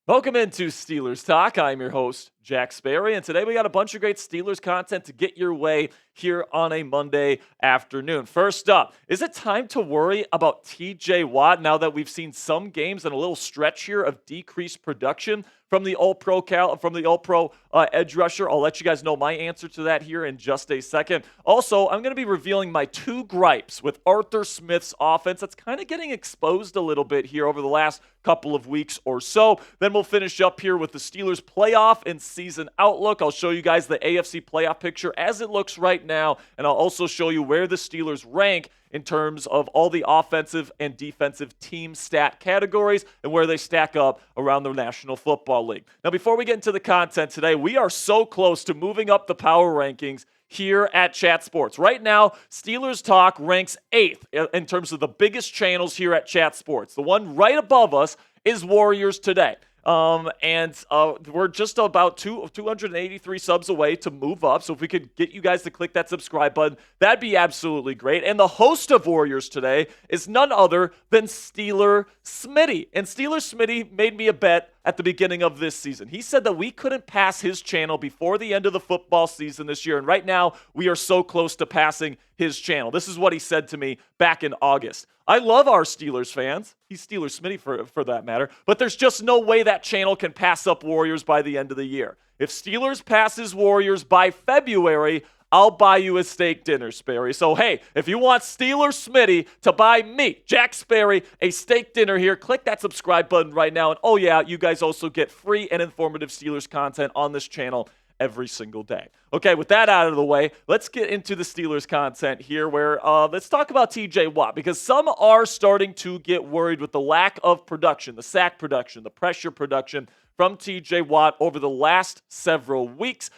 Welcome into Steelers Talk. I'm your host, Jack Sperry, and today we got a bunch of great Steelers content to get your way here on a Monday afternoon. First up, is it time to worry about TJ Watt now that we've seen some games and a little stretch here of decreased production from the All-Pro edge rusher? I'll let you guys know my answer to that here in just a second. Also, I'm going to be revealing my two gripes with Arthur Smith's offense that's kind of getting exposed a little bit here over the last couple of weeks or so. Then we'll finish up here with the Steelers playoff and season outlook. I'll show you guys the AFC playoff picture as it looks right now, and I'll also show you where the Steelers rank in terms of all the offensive and defensive team stat categories and where they stack up around the National Football League. Now, before we get into the content today, we are so close to moving up the power rankings here at Chat Sports. Right now, Steelers Talk ranks 8th in terms of the biggest channels here at Chat Sports. The one right above us is Warriors Today. We're just about 283 subs away to move up. So if we could get you guys to click that subscribe button, that'd be absolutely great. And the host of Warriors Today is none other than Steeler Smitty. And Steeler Smitty made me a bet at the beginning of this season. He said that we couldn't pass his channel before the end of the football season this year. And right now, we are so close to passing his channel. This is what he said to me back in August. I love our Steelers fans. He's Steeler Smitty for that matter. But there's just no way that channel can pass up Warriors by the end of the year. If Steelers passes Warriors by February, I'll buy you a steak dinner, Sperry. So, hey, if you want Steeler Smitty to buy me, Jack Sperry, a steak dinner here, click that subscribe button right now. And oh yeah, you guys also get free and informative Steelers content on this channel every single day. Okay, with that out of the way, let's get into the Steelers content here where let's talk about TJ Watt, because some are starting to get worried with the lack of production, the sack production, the pressure production from TJ Watt over the last several weeks.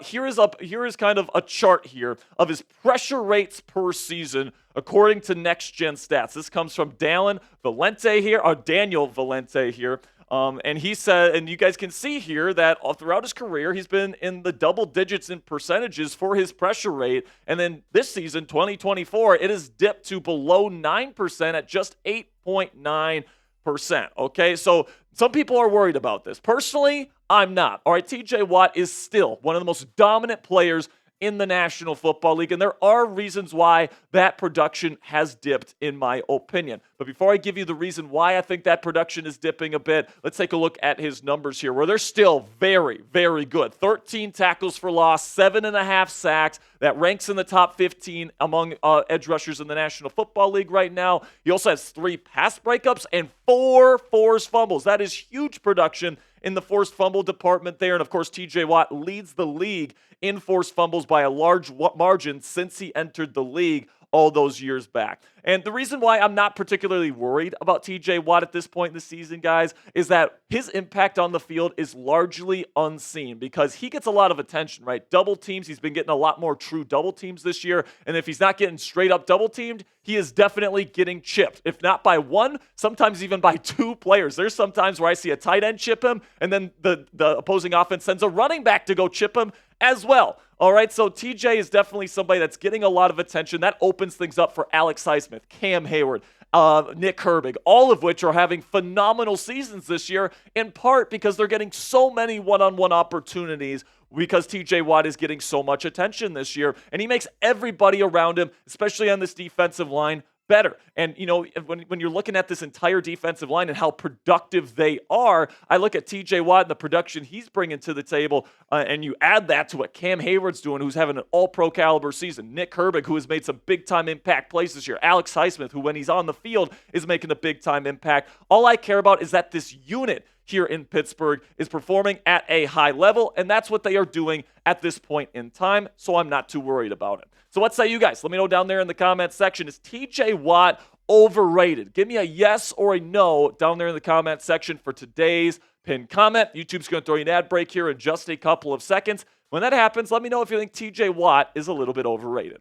Here is kind of a chart here of his pressure rates per season according to Next Gen Stats. This comes from Daniel Valente here. And he said, and you guys can see here that throughout his career, he's been in the double digits in percentages for his pressure rate. And then this season, 2024, it has dipped to below 9% at just 8.9%. Okay, so some people are worried about this. Personally, I'm not. All right, TJ Watt is still one of the most dominant players in the National Football League, and there are reasons why that production has dipped, in my opinion. But before I give you the reason why I think that production is dipping a bit, let's take a look at his numbers here, where they're still very, very good. 13 tackles for loss, 7.5 sacks. That ranks in the top 15 among edge rushers in the National Football League right now. He also has 3 pass breakups and 4 forced fumbles. That is huge production in the forced fumble department there. And of course, TJ Watt leads the league in forced fumbles by a large margin since he entered the league all those years back. And the reason why I'm not particularly worried about TJ Watt at this point in the season, guys, is that his impact on the field is largely unseen because he gets a lot of attention, right? Double teams, he's been getting a lot more true double teams this year. And if he's not getting straight up double teamed, he is definitely getting chipped. If not by one, sometimes even by 2 players. There's sometimes where I see a tight end chip him, and then the opposing offense sends a running back to go chip him as well. All right, so TJ is definitely somebody that's getting a lot of attention. That opens things up for Alex Highsmith, Cam Hayward, Nick Herbig, all of which are having phenomenal seasons this year, in part because they're getting so many one-on-one opportunities because TJ Watt is getting so much attention this year, and he makes everybody around him, especially on this defensive line, better. And, you know, when you're looking at this entire defensive line and how productive they are, I look at TJ Watt and the production he's bringing to the table, and you add that to what Cam Hayward's doing, who's having an all-pro caliber season, Nick Herbig, who has made some big-time impact plays this year, Alex Highsmith, who when he's on the field is making a big-time impact. All I care about is that this unit here in Pittsburgh is performing at a high level, and that's what they are doing at this point in time, so I'm not too worried about it. So what say you guys? Let me know down there in the comments section. Is TJ Watt overrated? Give me a yes or a no down there in the comment section for today's pinned comment. YouTube's going to throw you an ad break here in just a couple of seconds. When that happens, let me know if you think TJ Watt is a little bit overrated.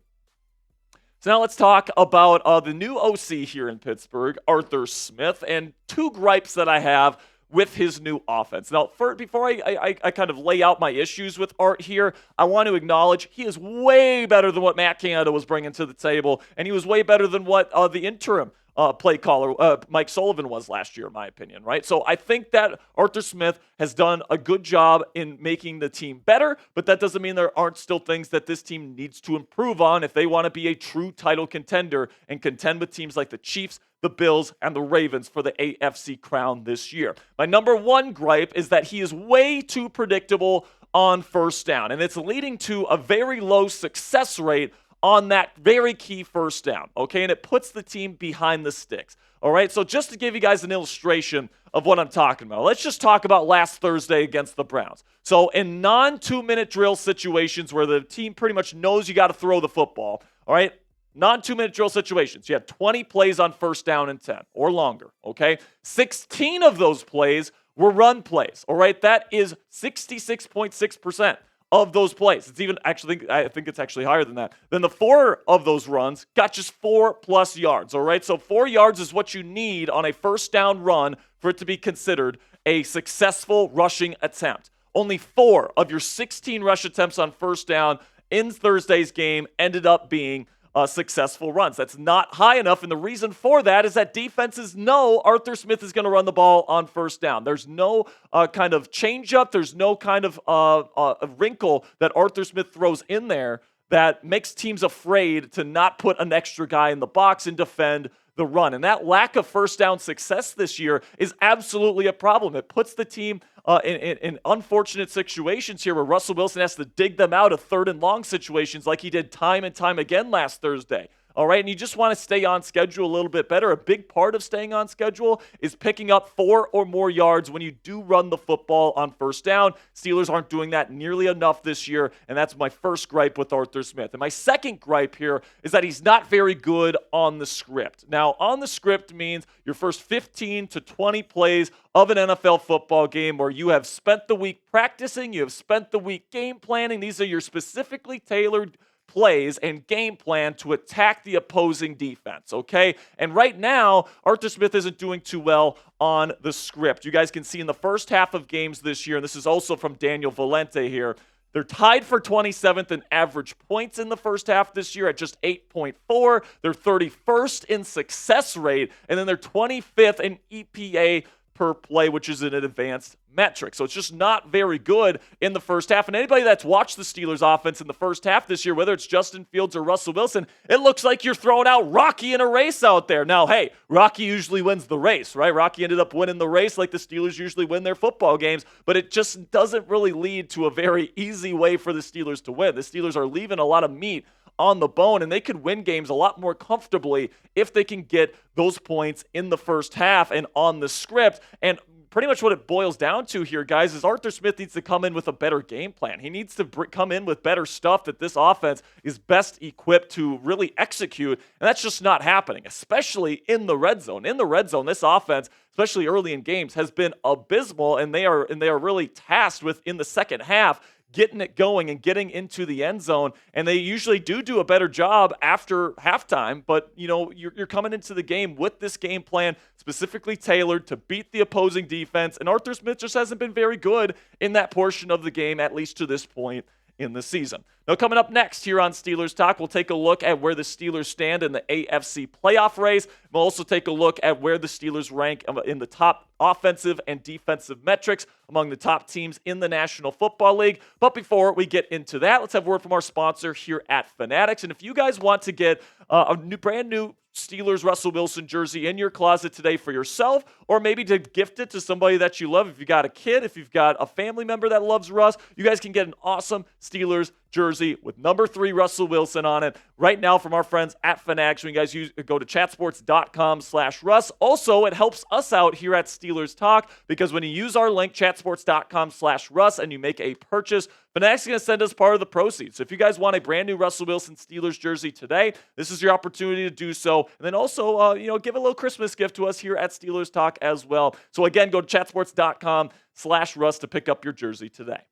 So now let's talk about the new OC here in Pittsburgh, Arthur Smith, and 2 gripes that I have with his new offense. Now, before I kind of lay out my issues with Art here, I want to acknowledge he is way better than what Matt Canada was bringing to the table, and he was way better than what the interim play caller Mike Sullivan was last year, in my opinion, right? So I think that Arthur Smith has done a good job in making the team better, but that doesn't mean there aren't still things that this team needs to improve on if they want to be a true title contender and contend with teams like the Chiefs, the Bills, and the Ravens for the AFC crown this year. My number one gripe is that he is way too predictable on first down, and it's leading to a very low success rate on that very key first down, okay? And it puts the team behind the sticks, all right? So just to give you guys an illustration of what I'm talking about, let's just talk about last Thursday against the Browns. So in non-2-minute drill situations where the team pretty much knows you got to throw the football, all right? Non-2-minute drill situations, you had 20 plays on first down and 10 or longer, okay? 16 of those plays were run plays, all right? That is 66.6% of those plays. It's even actually, I think it's actually higher than that. Then the 4 of those runs got just 4+ yards, all right? So 4 yards is what you need on a first down run for it to be considered a successful rushing attempt. Only 4 of your 16 rush attempts on first down in Thursday's game ended up being successful runs. That's not high enough, and the reason for that is that defenses know Arthur Smith is going to run the ball on first down. There's no kind of change-up. There's no kind of a wrinkle that Arthur Smith throws in there that makes teams afraid to not put an extra guy in the box and defend the run. And that lack of first down success this year is absolutely a problem. It puts the team in unfortunate situations here where Russell Wilson has to dig them out of 3rd and long situations like he did time and time again last Thursday. All right, and you just want to stay on schedule a little bit better. A big part of staying on schedule is picking up 4 or more yards when you do run the football on first down. Steelers aren't doing that nearly enough this year, and that's my first gripe with Arthur Smith. And my second gripe here is that he's not very good on the script. Now, on the script means your first 15 to 20 plays of an NFL football game where you have spent the week practicing, you have spent the week game planning. These are your specifically tailored plays and game plan to attack the opposing defense, okay? And right now, Arthur Smith isn't doing too well on the script. You guys can see in the first half of games this year, and this is also from Daniel Valente here, they're tied for 27th in average points in the first half this year at just 8.4. They're 31st in success rate, and then they're 25th in EPA per play, which is an advanced metric. So it's just not very good in the first half. And anybody that's watched the Steelers offense in the first half this year, whether it's Justin Fields or Russell Wilson, it looks like you're throwing out Rocky in a race out there. Now, hey, Rocky usually wins the race, right? Rocky ended up winning the race like the Steelers usually win their football games, but it just doesn't really lead to a very easy way for the Steelers to win. The Steelers are leaving a lot of meat on the bone, and they could win games a lot more comfortably if they can get those points in the first half and on the script. And pretty much what it boils down to here, guys, is Arthur Smith needs to come in with a better game plan. He needs to come in with better stuff that this offense is best equipped to really execute, and that's just not happening, especially in the red zone. In the red zone, this offense, especially early in games, has been abysmal, and they are really tasked with, in the second half, getting it going and getting into the end zone. And they usually do a better job after halftime. But, you know, you're coming into the game with this game plan specifically tailored to beat the opposing defense. And Arthur Smith just hasn't been very good in that portion of the game, at least to this point in the season. Now, coming up next here on Steelers Talk, we'll take a look at where the Steelers stand in the AFC playoff race. We'll also take a look at where the Steelers rank in the top offensive and defensive metrics among the top teams in the National Football League. But before we get into that, let's have a word from our sponsor here at Fanatics. And if you guys want to get a brand new Steelers Russell Wilson jersey in your closet today for yourself, or maybe to gift it to somebody that you love. If you got a kid, if you've got a family member that loves Russ, you guys can get an awesome Steelers jersey with number 3 Russell Wilson on it right now from our friends at Fanatics. When you guys go to chatsports.com/Russ. Also, it helps us out here at Steelers Talk because when you use our link, chatsports.com/Russ, and you make a purchase, Fanatics is going to send us part of the proceeds. So if you guys want a brand new Russell Wilson Steelers jersey today, this is your opportunity to do so. And then also, give a little Christmas gift to us here at Steelers Talk as well. So again, go to chatsports.com/Russ to pick up your jersey today.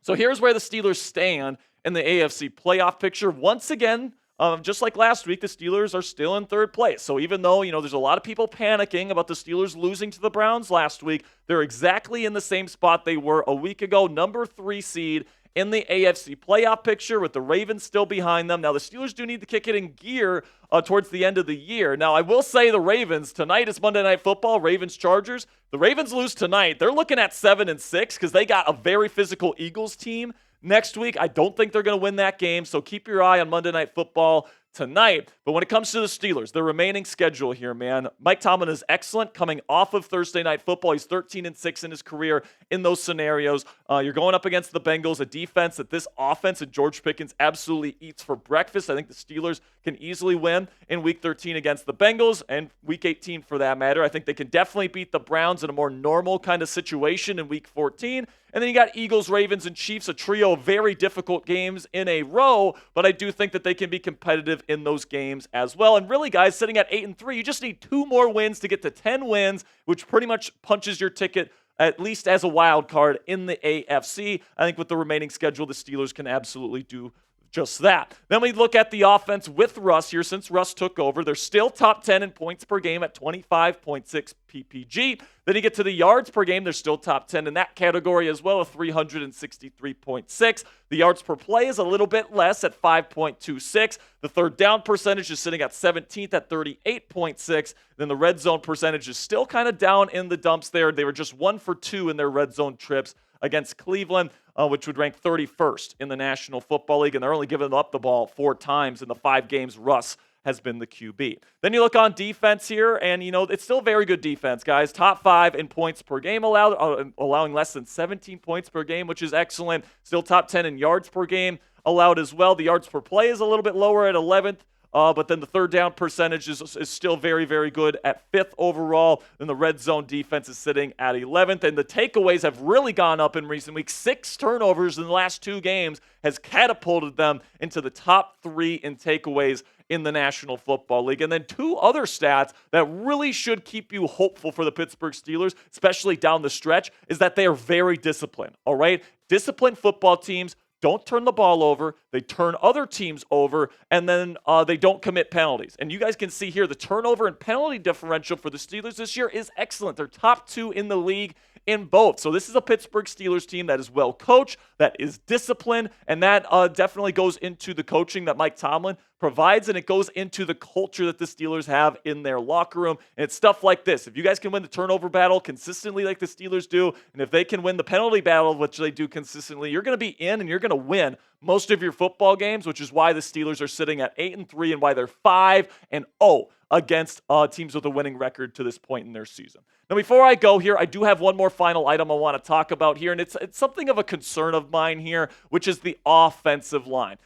So here's where the Steelers stand in the AFC playoff picture. Once again, just like last week, the Steelers are still in third place. So even though, there's a lot of people panicking about the Steelers losing to the Browns last week, they're exactly in the same spot they were a week ago, number 3 seed in the AFC playoff picture with the Ravens still behind them. Now, the Steelers do need to kick it in gear towards the end of the year. Now, I will say the Ravens, tonight is Monday Night Football, Ravens-Chargers. The Ravens lose tonight. They're looking at 7-6 because they got a very physical Eagles team next week. I don't think they're going to win that game, so keep your eye on Monday Night Football tonight. But when it comes to the Steelers, the remaining schedule here, man, Mike Tomlin is excellent coming off of Thursday Night Football. He's 13-6 in his career in those scenarios. You're going up against the Bengals, a defense that this offense and George Pickens absolutely eats for breakfast. I think the Steelers can easily win in Week 13 against the Bengals and Week 18 for that matter. I think they can definitely beat the Browns in a more normal kind of situation in Week 14. And then you got Eagles, Ravens, and Chiefs, a trio of very difficult games in a row, but I do think that they can be competitive in those games as well. And really, guys, sitting at 8-3, you just need 2 more wins to get to 10 wins, which pretty much punches your ticket at least as a wild card in the AFC. I think with the remaining schedule, the Steelers can absolutely do just that. Then we look at the offense with Russ here. Since Russ took over, they're still top 10 in points per game at 25.6 PPG. Then you get to the yards per game, they're still top 10 in that category as well, at 363.6. The yards per play is a little bit less at 5.26. The third down percentage is sitting at 17th at 38.6. Then the red zone percentage is still kind of down in the dumps there. They were just 1 for 2 in their red zone trips against Cleveland, which would rank 31st in the National Football League, and they're only giving up the ball 4 times in the 5 games Russ has been the QB. Then you look on defense here, and it's still very good defense, guys. Top 5 in points per game allowed, allowing less than 17 points per game, which is excellent. Still top 10 in yards per game allowed as well. The yards per play is a little bit lower at 11th. But then the third down percentage is still very, very good at 5th overall. Then the red zone defense is sitting at 11th. And the takeaways have really gone up in recent weeks. 6 turnovers in the last 2 games has catapulted them into the top 3 in takeaways in the National Football League. And then 2 other stats that really should keep you hopeful for the Pittsburgh Steelers, especially down the stretch, is that they are very disciplined, all right? Disciplined football teams don't turn the ball over, they turn other teams over, and then they don't commit penalties. And you guys can see here the turnover and penalty differential for the Steelers this year is excellent. They're top 2 in the league in both. So this is a Pittsburgh Steelers team that is well coached, that is disciplined, and that definitely goes into the coaching that Mike Tomlin provides, and it goes into the culture that the Steelers have in their locker room. And it's stuff like this. If you guys can win the turnover battle consistently like the Steelers do, and if they can win the penalty battle, which they do consistently, you're going to be in and you're going to win most of your football games, which is why the Steelers are sitting at 8-3 and why they're 5-0 against teams with a winning record to this point in their season. Now, before I go here, I do have one more final item I want to talk about here, and it's something of a concern of mine here, which is the offensive line.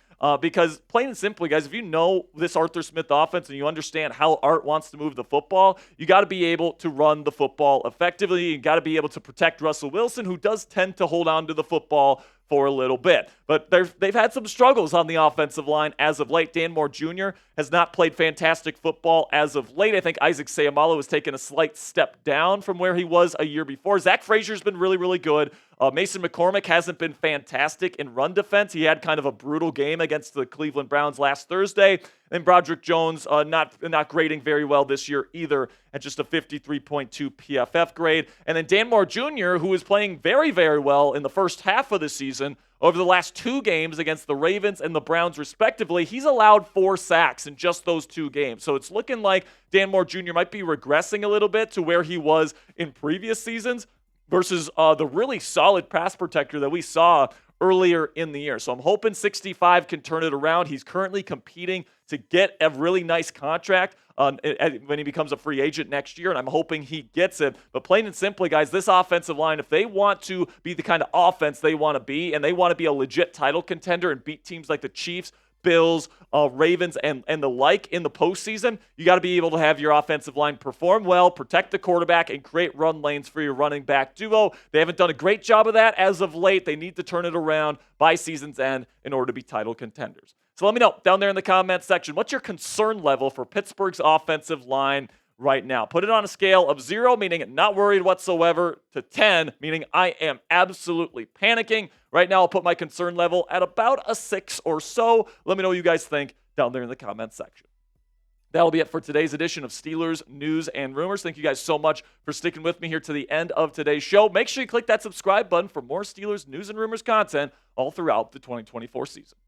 Because plain and simply, guys, if you know this Arthur Smith offense and you understand how Art wants to move the football, you got to be able to run the football effectively. You got to be able to protect Russell Wilson, who does tend to hold on to the football for a little bit. But they've had some struggles on the offensive line as of late. Dan Moore Jr. has not played fantastic football as of late. I think Isaac Seumalo has taken a slight step down from where he was a year before. Zach Frazier's been really, really good. Mason McCormick hasn't been fantastic in run defense. He had kind of a brutal game against the Cleveland Browns last Thursday. And Broderick Jones not grading very well this year either at just a 53.2 PFF grade. And then Dan Moore Jr., who is playing very, very well in the first half of the season, over the last 2 games against the Ravens and the Browns respectively, he's allowed 4 sacks in just those 2 games. So it's looking like Dan Moore Jr. might be regressing a little bit to where he was in previous seasons versus the really solid pass protector that we saw earlier in the year. So I'm hoping 65 can turn it around. He's currently competing to get a really nice contract when he becomes a free agent next year, and I'm hoping he gets it. But plain and simply, guys, this offensive line, if they want to be the kind of offense they want to be, and they want to be a legit title contender and beat teams like the Chiefs, Bills, Ravens, and the like in the postseason, you got to be able to have your offensive line perform well, protect the quarterback, and create run lanes for your running back duo. They haven't done a great job of that as of late. They need to turn it around by season's end in order to be title contenders. So let me know down there in the comments section, what's your concern level for Pittsburgh's offensive line right now? Put it on a scale of 0, meaning not worried whatsoever, to 10, meaning I am absolutely panicking. Right now, I'll put my concern level at about a 6 or so. Let me know what you guys think down there in the comments section. That'll be it for today's edition of Steelers News and Rumors. Thank you guys so much for sticking with me here to the end of today's show. Make sure you click that subscribe button for more Steelers News and Rumors content all throughout the 2024 season.